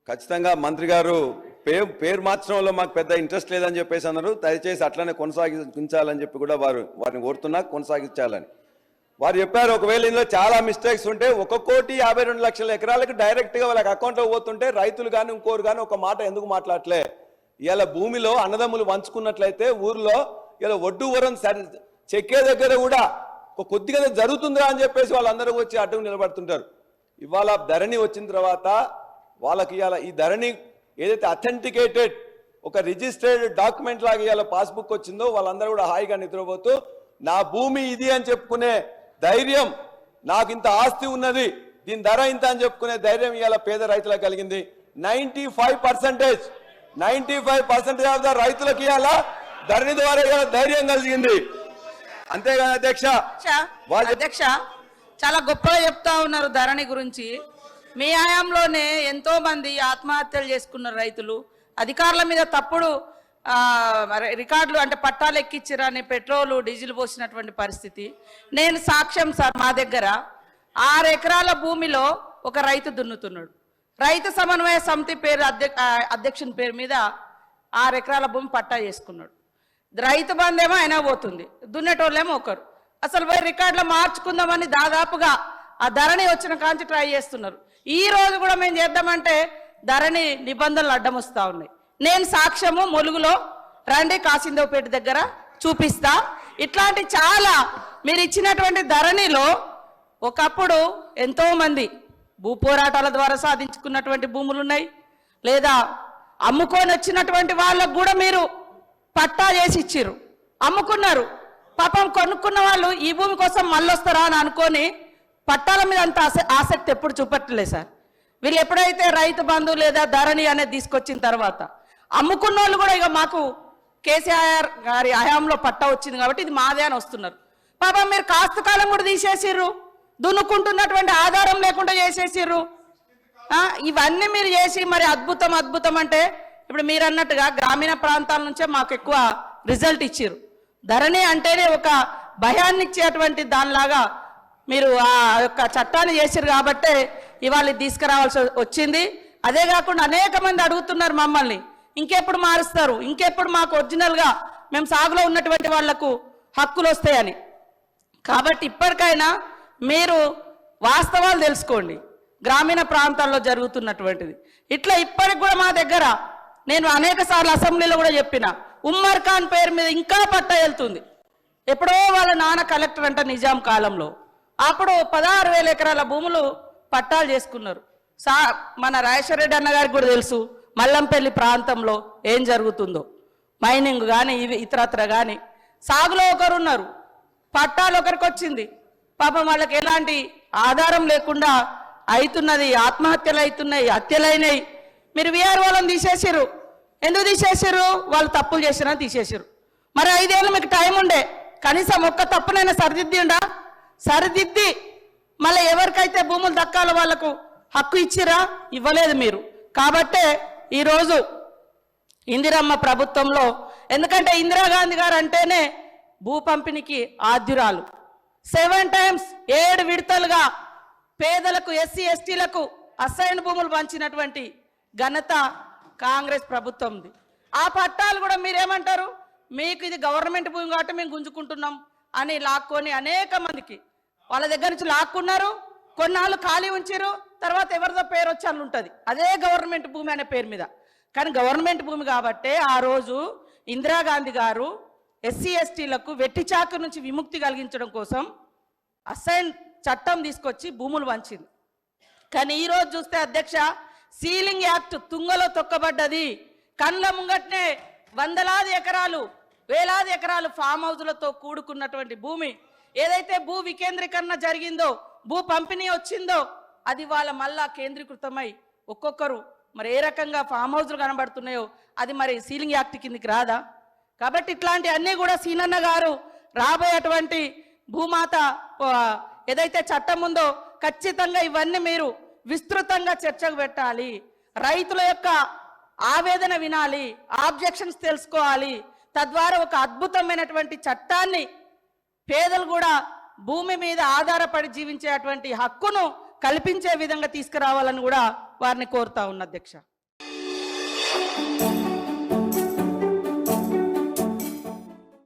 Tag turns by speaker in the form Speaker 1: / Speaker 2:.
Speaker 1: ఖచ్చితంగా మంత్రి గారు పేరు మార్చడంలో మాకు పెద్ద ఇంట్రెస్ట్ లేదని చెప్పేసి అన్నారు. దయచేసి అట్లనే కొనసాగించాలని చెప్పి కూడా వారిని కోరుతున్నా, కొనసాగించాలని వారు చెప్పారు. ఒకవేళ ఇందులో చాలా మిస్టేక్స్ ఉంటే 1,52,00,000 ఎకరాలకు డైరెక్ట్గా వాళ్ళకి అకౌంట్లో పోతుంటే రైతులు కానీ ఇంకోరు కానీ ఒక మాట ఎందుకు మాట్లాడలే? ఇలా భూమిలో అన్నదమ్ములు పంచుకున్నట్లయితే ఊర్లో ఇలా ఒడ్డు వరం చెక్కే దగ్గర కూడా కొద్దిగా జరుగుతుందిరా అని చెప్పేసి వాళ్ళందరూ వచ్చి అడ్డు నిలబడుతుంటారు. ఇవాళ ధరణి వచ్చిన తర్వాత వాళ్ళకి ఇవాళ ఈ ధరణి ఏదైతే అథెంటికేటెడ్ ఒక రిజిస్టర్డ్ డాక్యుమెంట్ లాగా ఇవాళ పాస్బుక్ వచ్చిందో వాళ్ళందరూ కూడా హాయిగా నిద్రపోతూ నా భూమి ఇది అని చెప్పుకునే ధైర్యం, నాకు ఇంత ఆస్తి ఉన్నది, దీని ధర ఇంత అని చెప్పుకునే ధైర్యం ఇవాళ పేద రైతులకు కలిగింది. 95% ఆఫ్ ద రైతులకి ఇవాళ ధరణి ద్వారా ఇవాళ ధైర్యం కలిగింది. అంతేగాని
Speaker 2: అధ్యక్ష చాలా గొప్పగా చెప్తా ఉన్నారు ధరణి గురించి. మీ హయాంలోనే ఎంతో మంది ఆత్మహత్యలు చేసుకున్నారు రైతులు. అధికారుల మీద తప్పుడు రికార్డులు అంటే పట్టాలు ఎక్కించారని పెట్రోలు డీజిల్ పోసినటువంటి పరిస్థితి నేను సాక్ష్యం సార్. మా దగ్గర 6 ఎకరాల భూమిలో ఒక రైతు దున్నుతున్నాడు. రైతు సమన్వయ సమితి పేరు అధ్యక్షుని పేరు మీద 6 ఎకరాల భూమి పట్టా చేసుకున్నాడు. రైతు బంధేమో అయినా పోతుంది, దున్నేటోళ్ళేమో ఒకరు. అసలు పోయి రికార్డులో మార్చుకుందామని దాదాపుగా ఆ ధరణి వచ్చిన కాంచి ట్రై చేస్తున్నారు. ఈ రోజు కూడా మేము చేద్దామంటే ధరణి నిబంధనలు అడ్డం వస్తూ ఉన్నాయి. నేను సాక్ష్యము ములుగులో రండి, కాసిందేవుపేట దగ్గర చూపిస్తా. ఇట్లాంటి చాలా మీరు ఇచ్చినటువంటి ధరణిలో ఒకప్పుడు ఎంతో మంది భూ పోరాటాల ద్వారా సాధించుకున్నటువంటి భూములు ఉన్నాయి, లేదా అమ్ముకొని వచ్చినటువంటి వాళ్ళకు కూడా మీరు పట్టా చేసి ఇచ్చిర్రు, అమ్ముకున్నారు. పాపం కొనుక్కున్న వాళ్ళు ఈ భూమి కోసం మళ్ళీ వస్తారా అని అనుకొని పట్టాల మీద అంత ఆసక్తి ఎప్పుడు చూపట్లేదు సార్. వీళ్ళు ఎప్పుడైతే రైతు బంధు లేదా ధరణి అనేది తీసుకొచ్చిన తర్వాత అమ్ముకున్న వాళ్ళు కూడా ఇక మాకు కేసీఆర్ గారి హయాంలో పట్టా వచ్చింది కాబట్టి ఇది మాదే అని వస్తున్నారు. పాపం మీరు కాస్త కాలం కూడా తీసేసిర్రు, దున్నుకుంటున్నటువంటి ఆధారం లేకుండా చేసేసిర్రు. ఇవన్నీ మీరు చేసి మరి అద్భుతం అంటే ఇప్పుడు మీరు అన్నట్టుగా గ్రామీణ ప్రాంతాల నుంచే మాకు ఎక్కువ రిజల్ట్ ఇచ్చిర్రు. ధరణి అంటేనే ఒక భయాన్ని ఇచ్చేటువంటి దానిలాగా మీరు ఆ యొక్క చట్టాన్ని చేసిరు కాబట్టే ఇవాళ తీసుకురావాల్సి వచ్చింది. అదే కాకుండా అనేక మంది అడుగుతున్నారు మమ్మల్ని, ఇంకెప్పుడు మారుస్తారు, ఇంకెప్పుడు మాకు ఒరిజినల్గా మేము సాగులో ఉన్నటువంటి వాళ్లకు హక్కులు వస్తాయని. కాబట్టి ఇప్పటికైనా మీరు వాస్తవాలు తెలుసుకోండి, గ్రామీణ ప్రాంతాల్లో జరుగుతున్నటువంటిది. ఇట్లా ఇప్పటికి కూడా మా దగ్గర నేను అనేక సార్లు అసెంబ్లీలో కూడా చెప్పిన, ఉమ్మర్ ఖాన్ పేరు మీద ఇంకా పట్టా వెళ్తుంది. ఎప్పుడో వాళ్ళ నాన్న కలెక్టర్ అంట నిజాం కాలంలో, అప్పుడు 16,000 ఎకరాల భూములు పట్టాలు చేసుకున్నారు. మన రాజేశ్వర రెడ్డి అన్న గారికి కూడా తెలుసు మల్లంపల్లి ప్రాంతంలో ఏం జరుగుతుందో. మైనింగ్ కానీ ఇతరత్ర కానీ సాగులో ఒకరున్నారు, పట్టాలు ఒకరికి వచ్చింది. పాపం వాళ్ళకి ఎలాంటి ఆధారం లేకుండా అవుతున్నది, ఆత్మహత్యలు అవుతున్నాయి, హత్యలైనాయి. మీరు వీఆర్ వాళ్ళని తీసేసారు. ఎందుకు తీసేసారు? వాళ్ళు తప్పులు చేసినా తీసేసారు. మరి 5 ఏళ్ళు మీకు టైం ఉండే, కనీసం ఒక్క తప్పునైనా సరిదిద్ది మళ్ళీ ఎవరికైతే భూములు దక్కాలో వాళ్ళకు హక్కు ఇచ్చిరా? ఇవ్వలేదు మీరు. కాబట్టే ఈరోజు ఇందిరమ్మ ప్రభుత్వంలో, ఎందుకంటే ఇందిరాగాంధీ గారు అంటేనే భూ పంపిణీకి ఆద్యురాలు. 7 times 7 విడతలుగా పేదలకు ఎస్సీ ఎస్టీలకు అసైన్ భూములు పంచినటువంటి ఘనత కాంగ్రెస్ ప్రభుత్వంది. ఆ పట్టాలు కూడా మీరేమంటారు, మీకు ఇది గవర్నమెంట్ భూమి కాబట్టి మేము గుంజుకుంటున్నాం అని లాక్కొని అనేక మందికి వాళ్ళ దగ్గర నుంచి లాక్కున్నారు. కొన్నాళ్ళు ఖాళీ ఉంచారు, తర్వాత ఎవరిదో పేరు వచ్చి అని ఉంటుంది అదే గవర్నమెంట్ భూమి అనే పేరు మీద. కానీ గవర్నమెంట్ భూమి కాబట్టే ఆ రోజు ఇందిరాగాంధీ గారు ఎస్సీ ఎస్టీలకు వెట్టి చాకరి నుంచి విముక్తి కలిగించడం కోసం అసైన్ చట్టం తీసుకొచ్చి భూములు పంచింది. కానీ ఈరోజు చూస్తే అధ్యక్ష, సీలింగ్ యాక్ట్ తుంగలో తొక్కబడ్డది. కళ్ళ ముంగట్నే వందలాది ఎకరాలు, వేలాది ఎకరాలు ఫామ్ హౌజులతో కూడుకున్నటువంటి భూమి ఏదైతే భూ వికేంద్రీకరణ జరిగిందో, భూ పంపిణీ వచ్చిందో, అది వాళ్ళ మళ్ళా కేంద్రీకృతమై ఒక్కొక్కరు మరి ఏ రకంగా ఫామ్ హౌజులు కనబడుతున్నాయో అది మరి సీలింగ్ యాక్ట్ కిందికి రాదా? కాబట్టి ఇట్లాంటి అన్నీ కూడా సీనన్న గారు రాబోయేటువంటి భూమాత ఏదైతే చట్టం ఉందో ఖచ్చితంగా ఇవన్నీ మీరు విస్తృతంగా చర్చకు పెట్టాలి. రైతుల యొక్క ఆవేదన వినాలి, ఆబ్జెక్షన్స్ తెలుసుకోవాలి. తద్వారా ఒక అద్భుతమైనటువంటి చట్టాన్ని పేదలు కూడా భూమి మీద ఆధారపడి జీవించేటువంటి హక్కును కల్పించే విధంగా తీసుకురావాలని కూడా వారిని కోరుతా ఉన్న అధ్యక్ష.